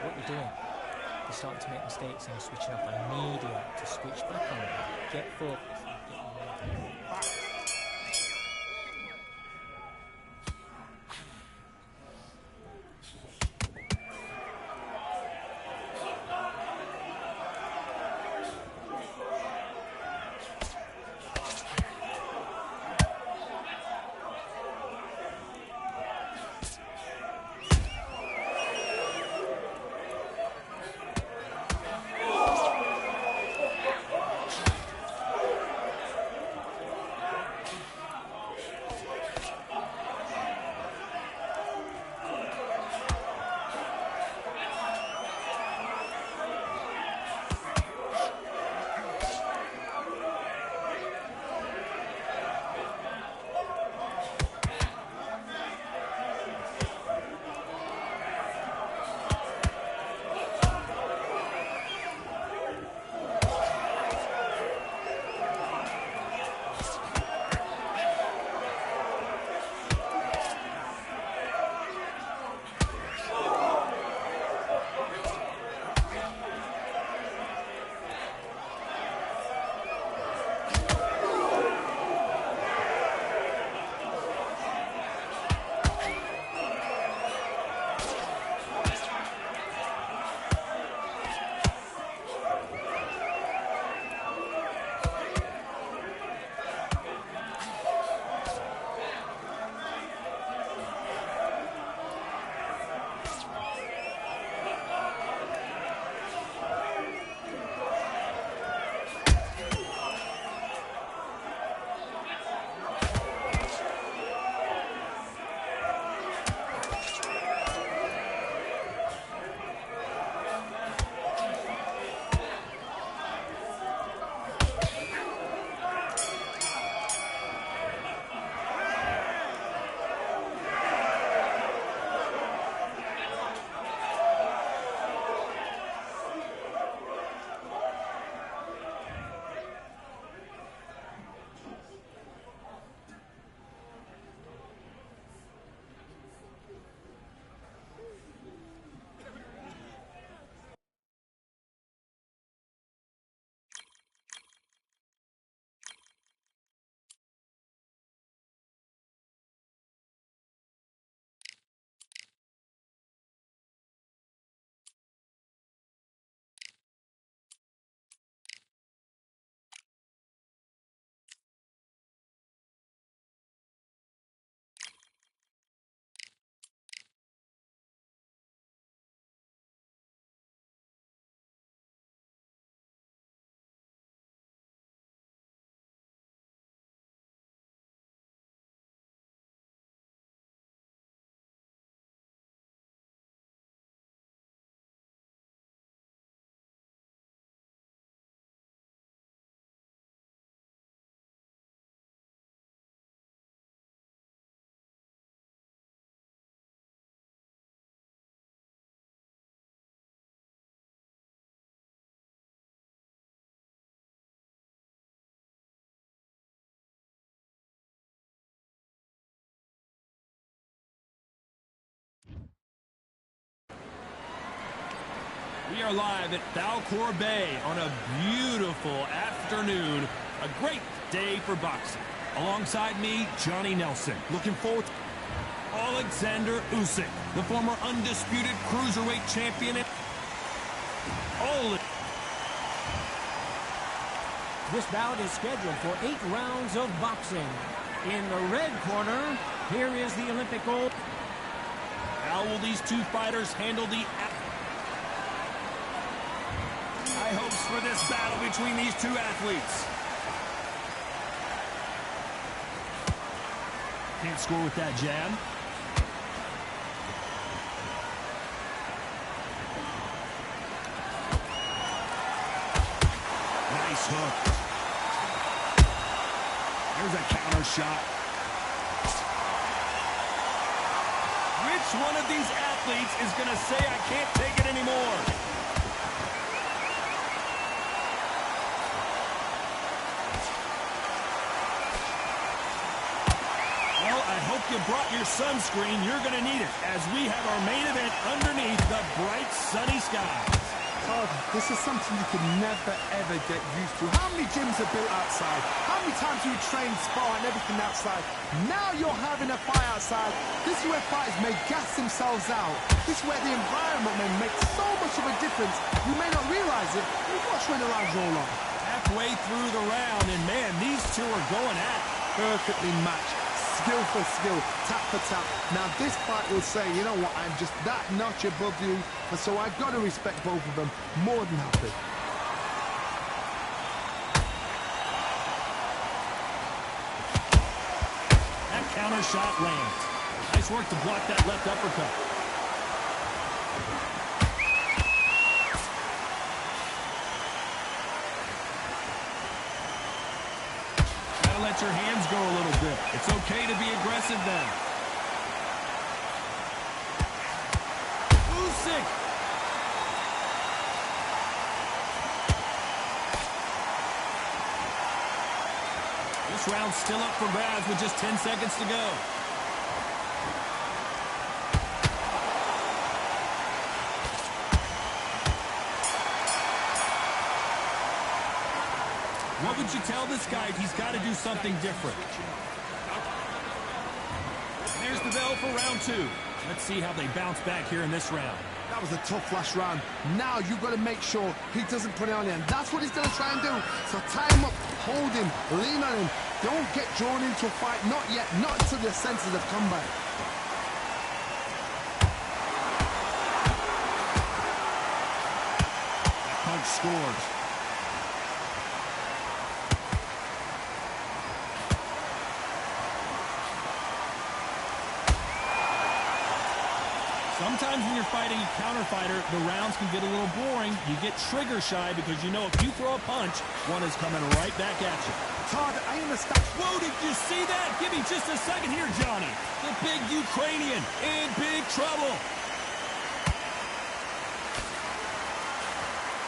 what you're doing. You're starting to make mistakes and you're switching off. I need you to switch back on. Get focused. We are live at Falcor Bay on a beautiful afternoon. A great day for boxing. Alongside me, Johnny Nelson. Looking forward to Alexander Usyk, the former undisputed cruiserweight champion. This bout is scheduled for 8 rounds of boxing. In the red corner, here is the Olympic gold. How will these two fighters handle the high hopes for this battle between these two athletes? Can't score with that jab. Nice hook. There's a counter shot. Which one of these athletes is going to say, I can't take it anymore? Well, I hope you brought your sunscreen, you're going to need it, as we have our main event underneath the bright, sunny skies. God, this is something you could never, ever get used to. How many gyms are built outside? How many times do you train, spar, and everything outside? Now you're having a fight outside. This is where fighters may gas themselves out. This is where the environment may make so much of a difference. You may not realize it, but you've watched when the lives roll on. Halfway through the round, and man, these two are going at it. Perfectly matched. Skill for skill, tap for tap. Now this fight will say, you know what, I'm just that notch above you, and so I've got to respect both of them more than happy. That counter shot lands. Nice work to block that left uppercut. Let your hands go a little bit. It's okay to be aggressive then. Usyk. This round's still up for grabs with just 10 seconds to go. What would you tell this guy if he's got to do something different? There's the bell for round two. Let's see how they bounce back here in this round. That was a tough last round. Now you've got to make sure he doesn't put it on him. That's what he's going to try and do. So tie him up, hold him, lean on him. Don't get drawn into a fight. Not yet. Not until your senses have come back. That punch scores. Sometimes when you're fighting a counter fighter, the rounds can get a little boring. You get trigger shy because you know if you throw a punch, one is coming right back at you. Todd, I understand. Whoa, did you see that? Give me just a second here, Johnny. The big Ukrainian in big trouble.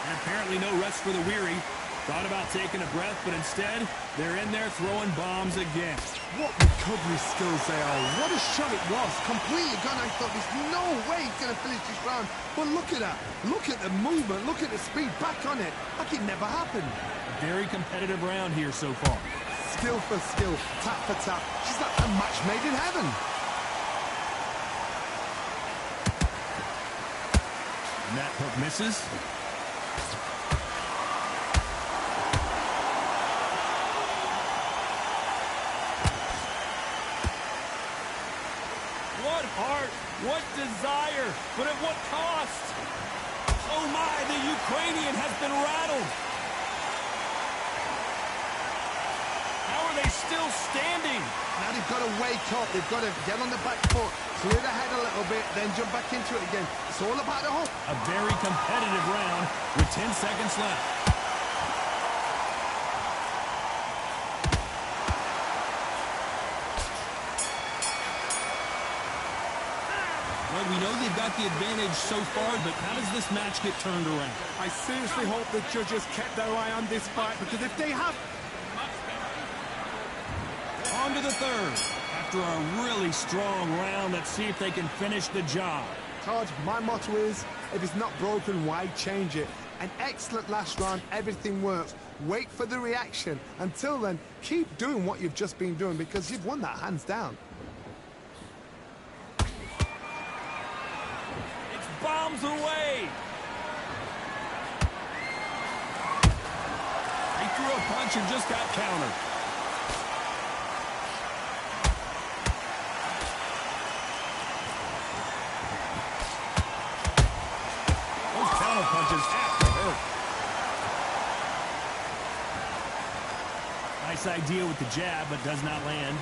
And apparently no rest for the weary. Thought about taking a breath, but instead, they're in there throwing bombs again. What recovery skills they are. What a shot it was. Completely gone. I thought there's no way he's going to finish this round. But look at that. Look at the movement. Look at the speed. Back on it. Like it never happened. Very competitive round here so far. Skill for skill. Tap for tap. Just like a match made in heaven. And that hook misses. What heart, what desire, but at what cost? Oh my, the Ukrainian has been rattled. How are they still standing? Now they've got to wake up. They've got to get on the back foot, clear the head a little bit, then jump back into it again. It's all about the hook. A very competitive round with 10 seconds left. Well, we know they've got the advantage so far, but how does this match get turned around? I seriously hope the judges kept their eye on this fight, because if they have... On to the third. After a really strong round, let's see if they can finish the job. Todd, my motto is, if it's not broken, why change it? An excellent last round, everything works. Wait for the reaction. Until then, keep doing what you've just been doing, because you've won that hands down. Bombs away. He threw a punch and just got countered. Those counter punches have to hurt. Nice idea with the jab, but does not land.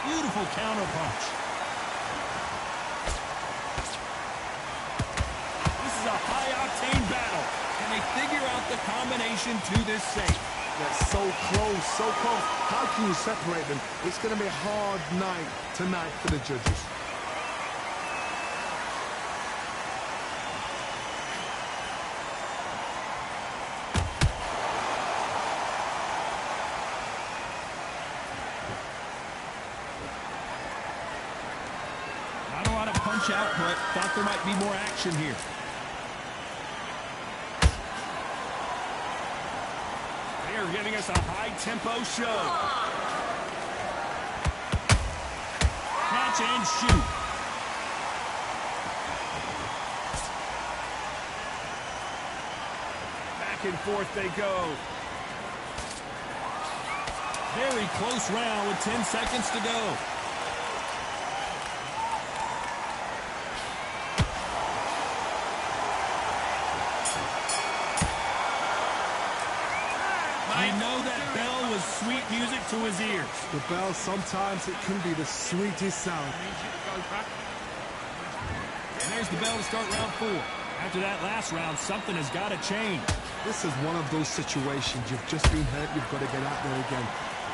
Beautiful counter punch. This is a high-octane battle. Can they figure out the combination to this safe? They're so close, so close. How can you separate them? It's going to be a hard night tonight for the judges. punch out, but thought there might be more action here. They are giving us a high-tempo show. Catch and shoot. Back and forth they go. Very close round with 10 seconds to go. You know that bell was sweet music to his ears. The bell, sometimes it can be the sweetest sound. And there's the bell to start round 4. After that last round, something has got to change. This is one of those situations. You've just been hurt. You've got to get out there again.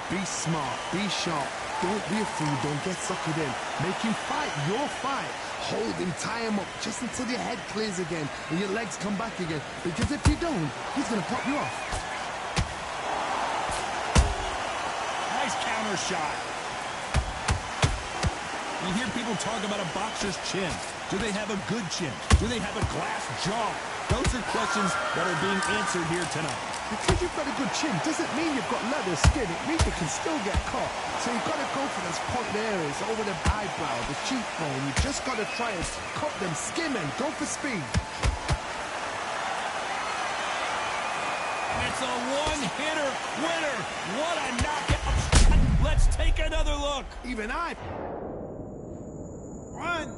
Be smart. Be sharp. Don't be a fool. Don't get suckered in. Make him fight your fight. Hold him, tie him up just until your head clears again and your legs come back again. Because if you don't, he's going to pop you off. Nice counter shot. You hear people talk about a boxer's chin. Do they have a good chin? Do they have a glass jaw? Those are questions that are being answered here tonight. Because you've got a good chin doesn't mean you've got leather skin. It means you can still get caught. So you've got to go for those point areas over the eyebrow, the cheekbone. You've just got to try and cut them, skim and go for speed. It's a one-hitter winner. What a knockout. Let's take another look. Even I... 1, 2,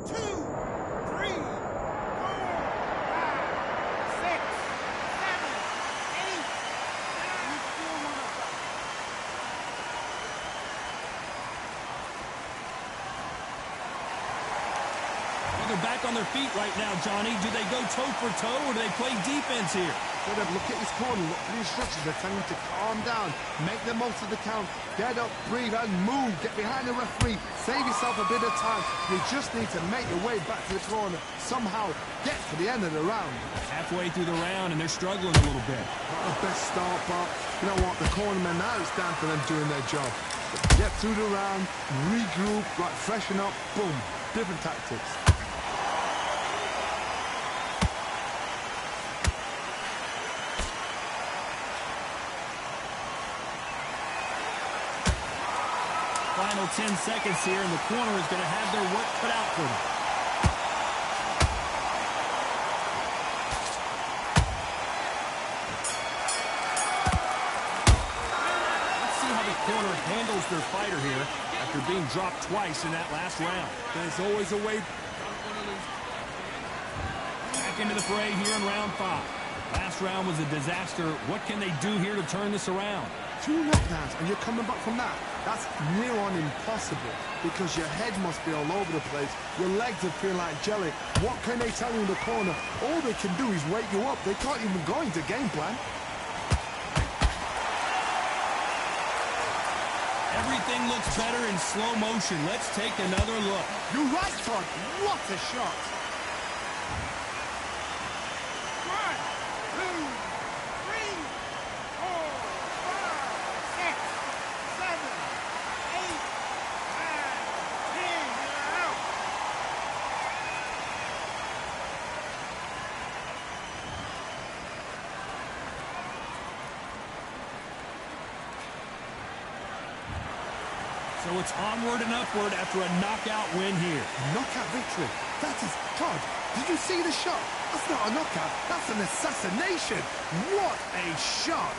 3, 4, 5, 6, 7, 8, 9. Well, they're back on their feet right now, Johnny. Do they go toe for toe or do they play defense here? Look at his corner, look at the instructions. They're telling him to calm down, make the most of the count, get up, breathe, and move. Get behind the referee, save yourself a bit of time. You just need to make your way back to the corner, somehow get to the end of the round. Halfway through the round, and they're struggling a little bit. Not the best start, but you know what? The cornermen, now it's down to them doing their job. Get through the round, regroup, like freshen up, boom. Different tactics. Final 10 seconds here, and the corner is going to have their work cut out for them. Let's see how the corner handles their fighter here after being dropped twice in that last round. There's always a way. Back into the fray here in round 5. Last round was a disaster. What can they do here to turn this around? 2 knockdowns and you're coming back from that. That's near on impossible because your head must be all over the place. Your legs will feel like jelly. What can they tell you in the corner? All they can do is wake you up. They can't even go into game plan. Everything looks better in slow motion. Let's take another look. You're right, Todd. What a shot. 1, 2, 3, 4, 5, 6, 7, 8, 9, 10. You're out. So it's onward and upward after a knockout win here. Knockout victory. That is, Todd, did you see the shot? That's not a knockout. That's an assassination. What a shot.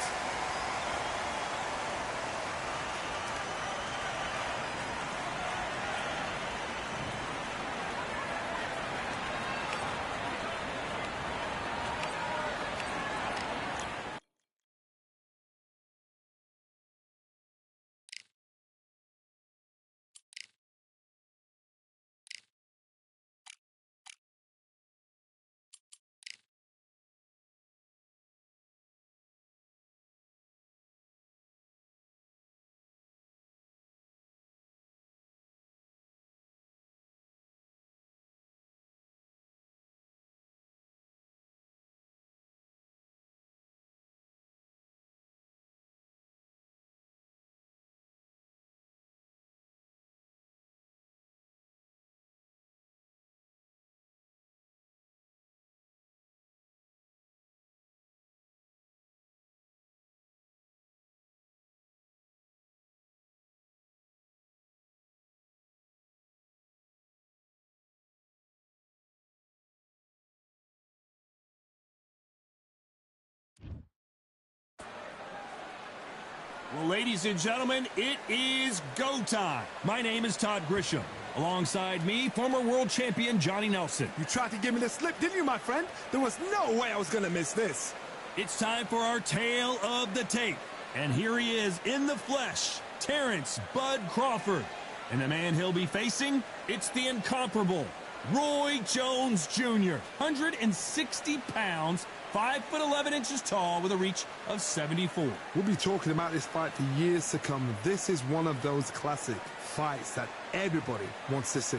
Well, ladies and gentlemen, it is go time. My name is Todd Grisham. Alongside me, former world champion Johnny Nelson. You tried to give me the slip, didn't you, my friend? There was no way I was going to miss this. It's time for our tale of the tape. And here he is in the flesh, Terrence Bud Crawford. And the man he'll be facing, it's the incomparable Roy Jones Jr. 160 pounds, 5'11" tall with a reach of 74. We'll be talking about this fight for years to come. This is one of those classic fights that everybody wants to see.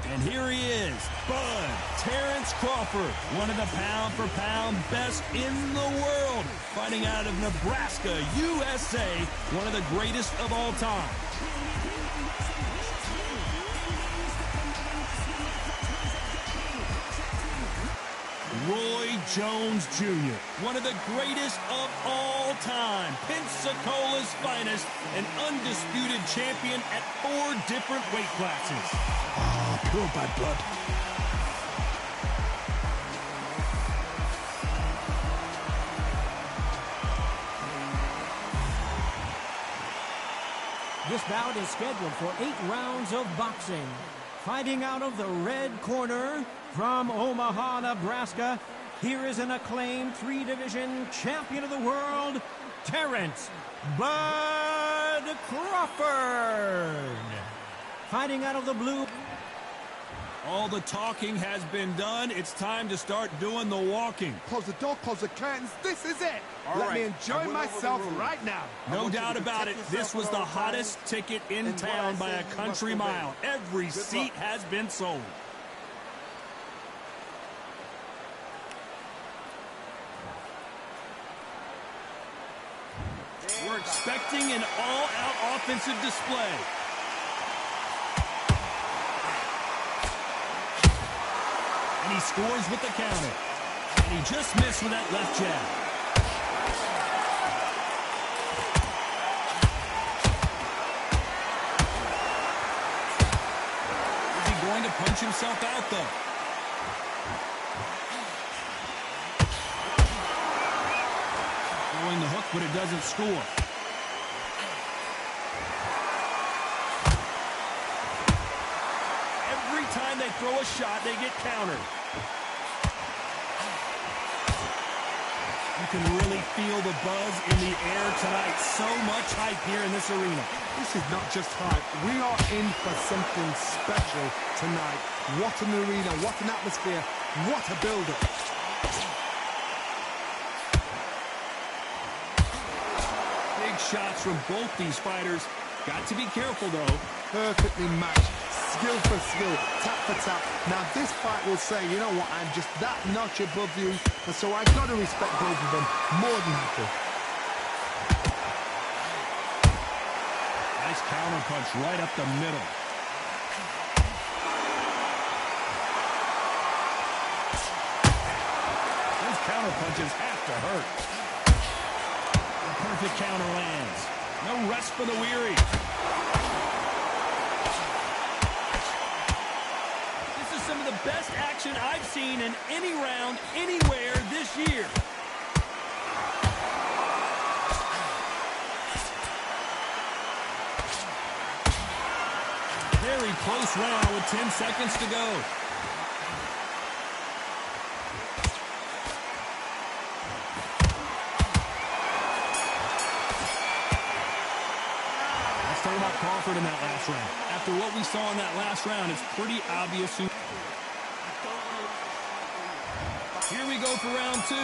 And here he is, Bud Terrence Crawford, one of the pound-for-pound best in the world, fighting out of Nebraska, USA, one of the greatest of all time. Roy Jones Jr., one of the greatest of all time, Pensacola's finest, an undisputed champion at 4 different weight classes. Oh, pure bad blood. This bout is scheduled for 8 rounds of boxing. Fighting out of the red corner from Omaha, Nebraska, here is an acclaimed 3-division champion of the world, Terrence Bud Crawford. Fighting out of the blue. All the talking has been done. It's time to start doing the walking. Close the door, close the curtains. This is it. Let me enjoy myself right now. No doubt about it, this was the hottest ticket in town by a country mile. Every seat has been sold. We're expecting an all-out offensive display. And he scores with the counter. And he just missed with that left jab. Going to punch himself out, though. Throwing the hook, but it doesn't score. Every time they throw a shot, they get countered. You can really feel the buzz in the air tonight. So much hype here in this arena. This is not just hype. We are in for something special tonight. What an arena, what an atmosphere, what a build-up. Big shots from both these fighters. Got to be careful, though. Perfectly matched, skill for skill, tap for tap. Now this fight will say, you know what, I'm just that notch above you, and so I've got to respect both of them more than happy. Nice counter punch right up the middle. Those counter punches have to hurt. The perfect counter lands. No rest for the weary. This is some of the best action I've seen in any round, anywhere this year. Very close round with 10 seconds to go. Let's talk about Crawford in that last round. After what we saw in that last round, it's pretty obvious who... Here we go for round 2.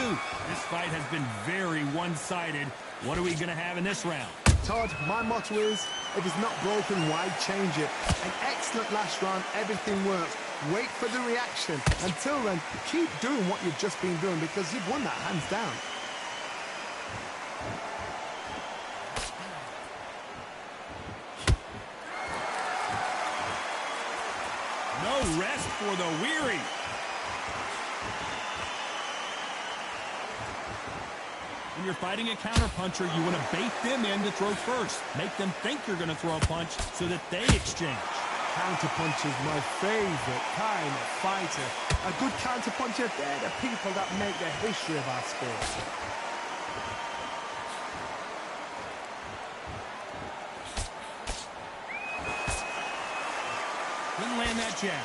This fight has been very one-sided. What are we going to have in this round? Todd, my motto is, if it's not broken, why change it? An excellent last round, everything works. Wait for the reaction. Until then, keep doing what you've just been doing because you've won that hands down. No rest for the weary. When you're fighting a counterpuncher, you want to bait them in to throw first. Make them think you're going to throw a punch so that they exchange. Counterpuncher is my favorite kind of fighter. A good counterpuncher, they're the people that make the history of our sport. Couldn't land that jab.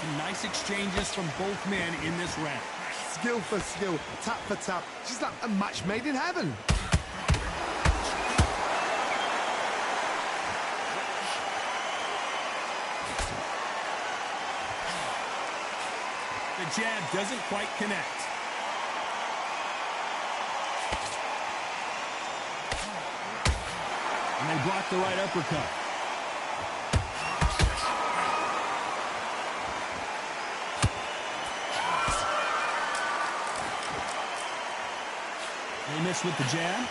Some nice exchanges from both men in this round. Skill for skill, tap for tap. She's like a match made in heaven. The jab doesn't quite connect. And they block the right uppercut. They miss with the jab.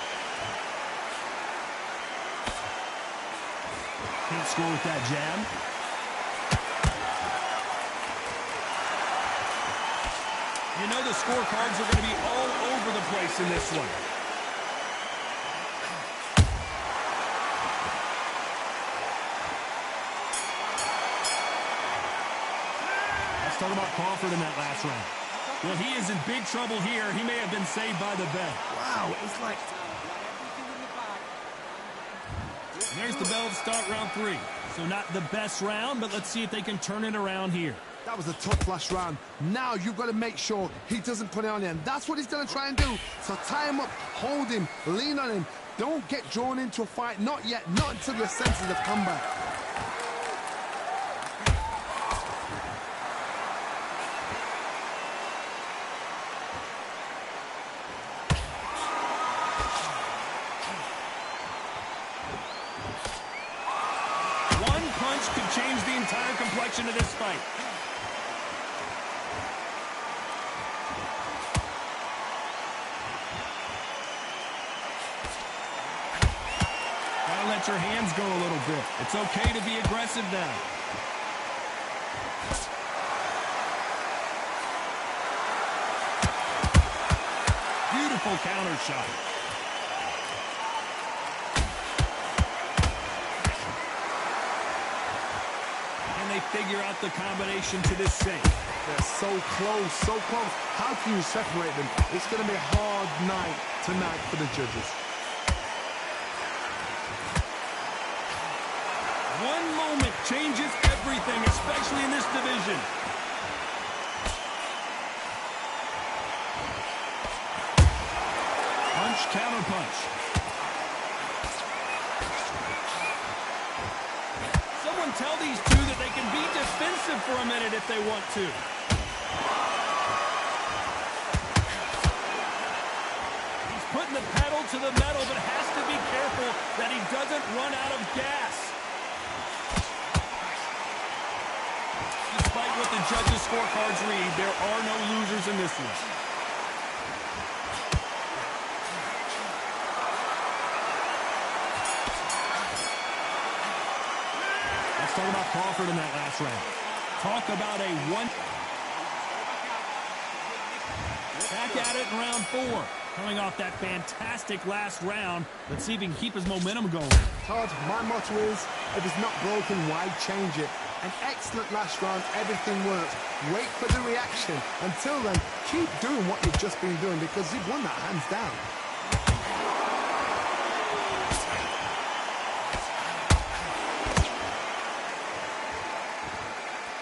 Can't score with that jab. You know the scorecards are going to be all over the place in this one. Let's talk about Crawford in that last round. Well, he is in big trouble here. He may have been saved by the bell. Wow, it's like... There's the bell to start round 3. So not the best round, but let's see if they can turn it around here. That was a tough last round. Now you've got to make sure he doesn't put it on you. And that's what he's going to try and do. So tie him up, hold him, lean on him. Don't get drawn into a fight. Not yet. Not until your senses have come back. One punch could change the entire complexion of this fight. Let your hands go a little bit. It's okay to be aggressive now. Beautiful counter shot. And they figure out the combination to this sink. They're so close, so close. How can you separate them? It's going to be a hard night tonight for the judges. One moment changes everything, especially in this division. Punch, counter punch. Someone tell these two that they can be defensive for a minute if they want to. He's putting the pedal to the metal, but has to be careful that he doesn't run out of gas. Despite what the judges' scorecards read, there are no losers in this one. Let's talk about Crawford in that last round. Talk about a one. Back at it in round 4. Coming off that fantastic last round. Let's see if he can keep his momentum going. Todd, my motto is, if it's not broken, why change it? An excellent last round, everything works. Wait for the reaction. Until then, keep doing what you've just been doing because you've won that hands down.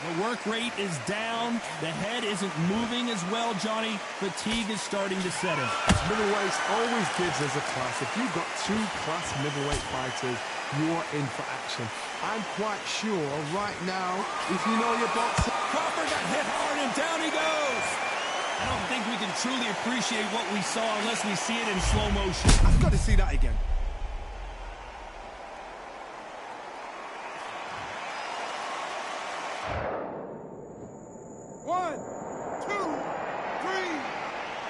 The work rate is down. The head isn't moving as well, Johnny. Fatigue is starting to set in. Middleweight always gives us a class. If you've got 2 class middleweight fighters, you're in for action. I'm quite sure right now, if you know your boxing... Crawford got hit hard and down he goes. I don't think we can truly appreciate what we saw unless we see it in slow motion. I've got to see that again. One, two, three,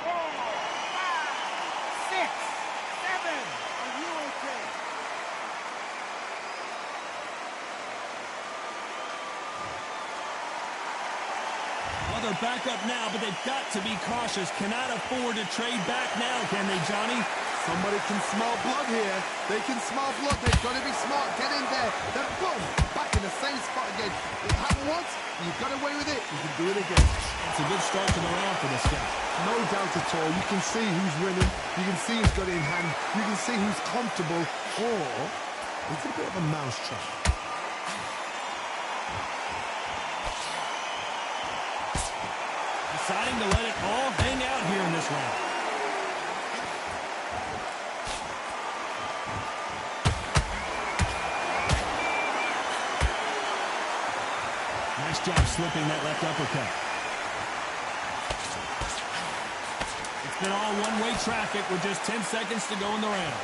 4, 5, 6, 7. Are you okay? Well, they're back up now, but they've got to be cautious. Cannot afford to trade back now, can they, Johnny? Somebody can smell blood here. They can smell blood. They've got to be smart. Get in there. Then boom, back in in the same spot again. It happened once, you got away with it, you can do it again. It's a good start to the round for this guy. No doubt at all. You can see who's winning. You can see who's got it in hand. You can see who's comfortable. Or it's a bit of a mousetrap. Deciding to let it all hang out here in this round. Nice job slipping that left uppercut. It's been all one-way traffic with just 10 seconds to go in the round.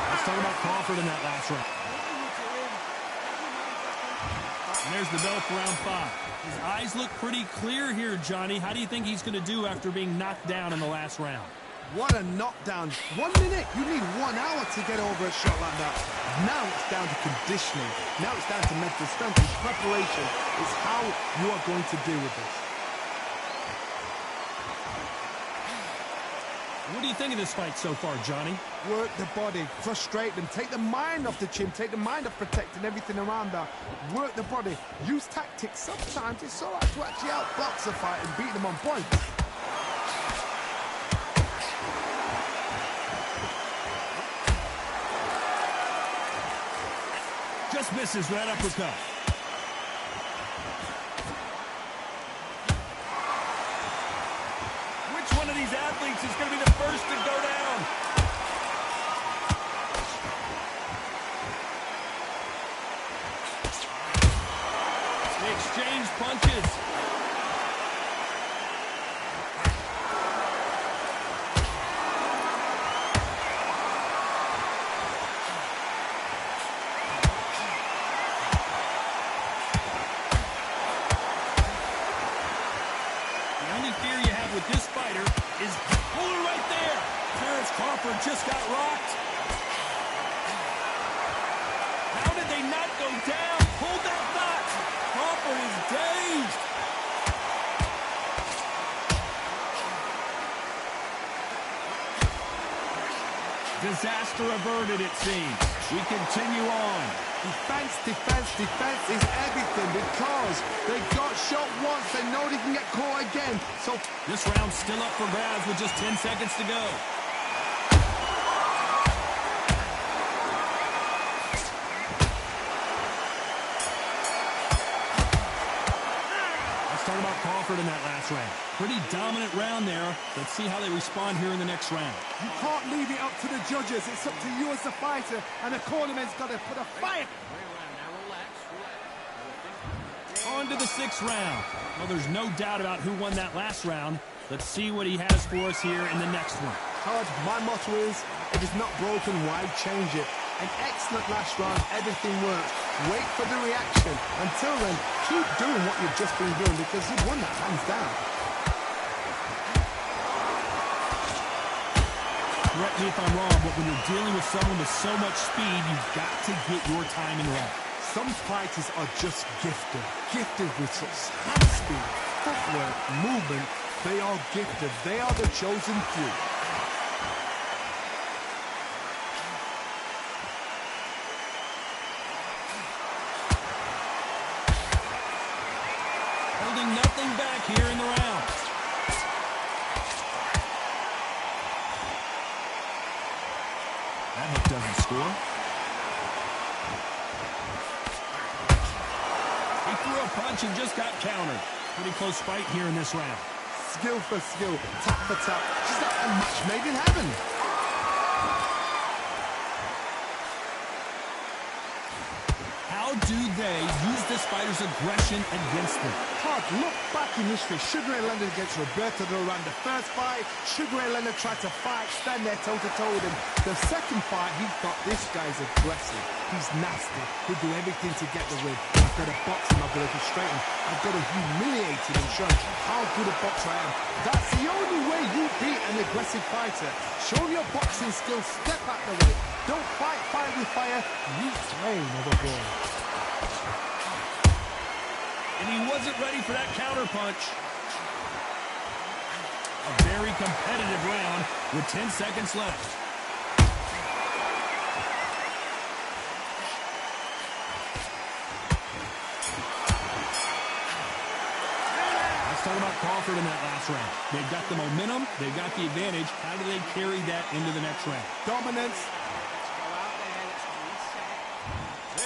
Let's talk about Crawford in that last round. And there's the bell for round 5. His eyes look pretty clear here, Johnny. How do you think he's going to do after being knocked down in the last round? What a knockdown. 1 minute. You need 1 hour to get over a shot like that. Now it's down to conditioning. Now it's down to mental strength and preparation. It's how you are going to deal with this. What do you think of this fight so far, Johnny? Work the body, frustrate them, take the mind off the chin, take the mind off protecting everything around that. Work the body, use tactics. Sometimes it's all right to actually outbox a fight and beat them on points. Just misses right uppercut. Which one of these athletes is going to be the first to go down? They exchange punches. This fighter is pulling right there. Terrence Crawford just got rocked. How did they not go down? Hold that thought. Crawford is dazed. Disaster averted, it seems. We continue on. Defense, defense, defense is everything because they got shot once. They know they can get caught again. So this round's still up for grabs with just 10 seconds to go. Let's talk about Crawford in that last round. Pretty dominant round there. Let's see how they respond here in the next round. You can't leave it up to the judges. It's up to you as the fighter, and the cornerman's got to put a fight. On to the 6th round. Well, there's no doubt about who won that last round. Let's see what he has for us here in the next one. Todd, my motto is, if it's not broken, why change it? An excellent last round, everything works. Wait for the reaction. Until then, keep doing what you've just been doing because you've won that hands down. Correct me if I'm wrong, but when you're dealing with someone with so much speed, you've got to get your timing right. Some fighters are just gifted. Gifted with such hand speed, footwork, movement. They are gifted. They are the chosen few. Holding nothing back here in the round. That hook doesn't score. He threw a punch and just got countered. Pretty close fight here in this round. Skill for skill, tap for tap. Just like a match made in heaven. How do they use this fighter's aggression against them? Todd, look back in history. Sugar Ray Leonard against Roberto Duran. The first fight, Sugar Ray Leonard tried to fight, stand there toe-to-toe with him. The second fight, he thought this guy's aggressive. He's nasty. He'll do everything to get the win. I've got to box him. I've got to frustrate him. I've got to humiliate him and show him how good a boxer I am. That's the only way you beat an aggressive fighter. Show your boxing skills. Step out the way. Don't fight fire with fire. You train overboard. And he wasn't ready for that counter punch. A very competitive round with 10 seconds left. Let's talk about Crawford in that last round. They've got the momentum. They've got the advantage. How do they carry that into the next round? Dominance.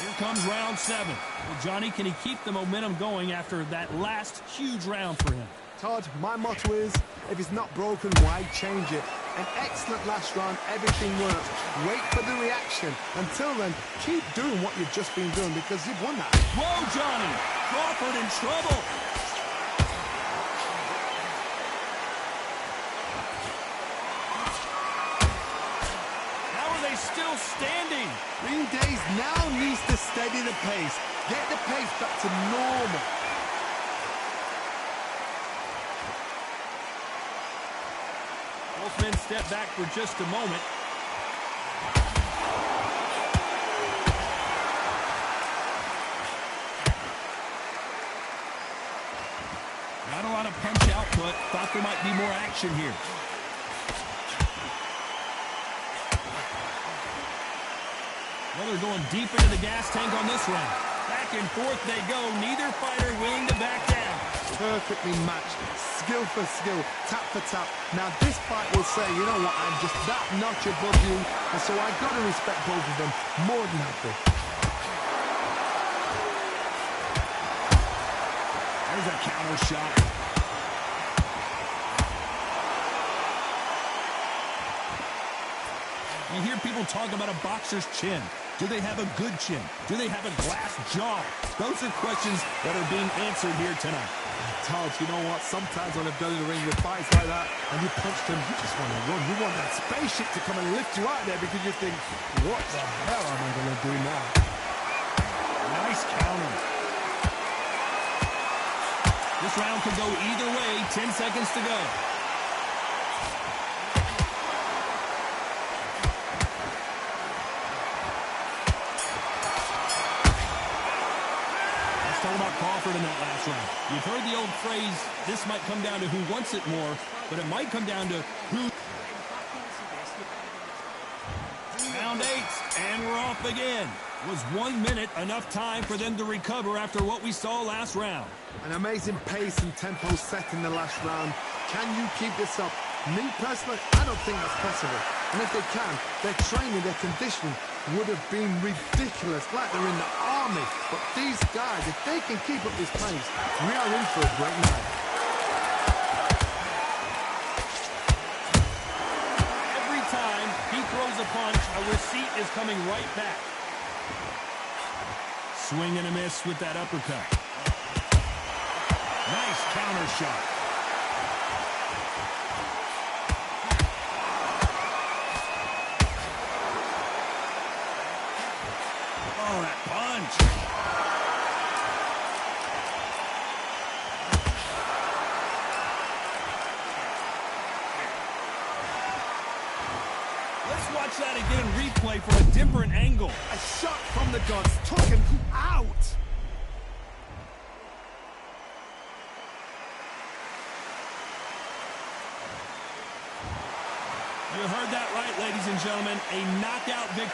Here comes round 7. Well, Johnny, can he keep the momentum going after that last huge round for him? Todd, my motto is, if it's not broken, why change it? An excellent last round, everything works. Wait for the reaction. Until then, keep doing what you've just been doing because you've won that. Whoa, Johnny! Crawford in trouble! How are they still standing? Green Days now needs to steady the pace. Get the pace back to normal. Both men step back for just a moment. Not a lot of punch output. Thought there might be more action here. Well, they're going deep into the gas tank on this round. Back and forth they go. Neither fighter willing to back down. Perfectly matched. Skill for skill. Tap for tap. Now this fight will say, you know what, I'm just that notch above you. And so I got to respect both of them more than happy. There's a counter shot. You hear people talk about a boxer's chin. Do they have a good chin? Do they have a glass jaw? Those are questions that are being answered here tonight. Todd, you know what? Sometimes when I've done in the ring with fights like that, and you punched him, you just want to run. You want that spaceship to come and lift you out there because you think, what the hell am I going to do now? Nice counter. This round could go either way. 10 seconds to go. Talk about Crawford in that last round. You've heard the old phrase, this might come down to who wants it more, but it might come down to who... Round 8, and we're off again. Was 1 minute enough time for them to recover after what we saw last round? An amazing pace and tempo set in the last round. Can you keep this up? Me personally, I don't think that's possible. And if they can, their training, their conditioning would have been ridiculous, like they're in the army. But these guys, if they can keep up this pace, we are in for a great night. Every time he throws a punch, a receipt is coming right back. Swing and a miss with that uppercut. Nice counter shot. Oh, that punch. Let's watch that again in replay from a different angle. A shot from the guns took him out. You heard that right, ladies and gentlemen. A knockout victory.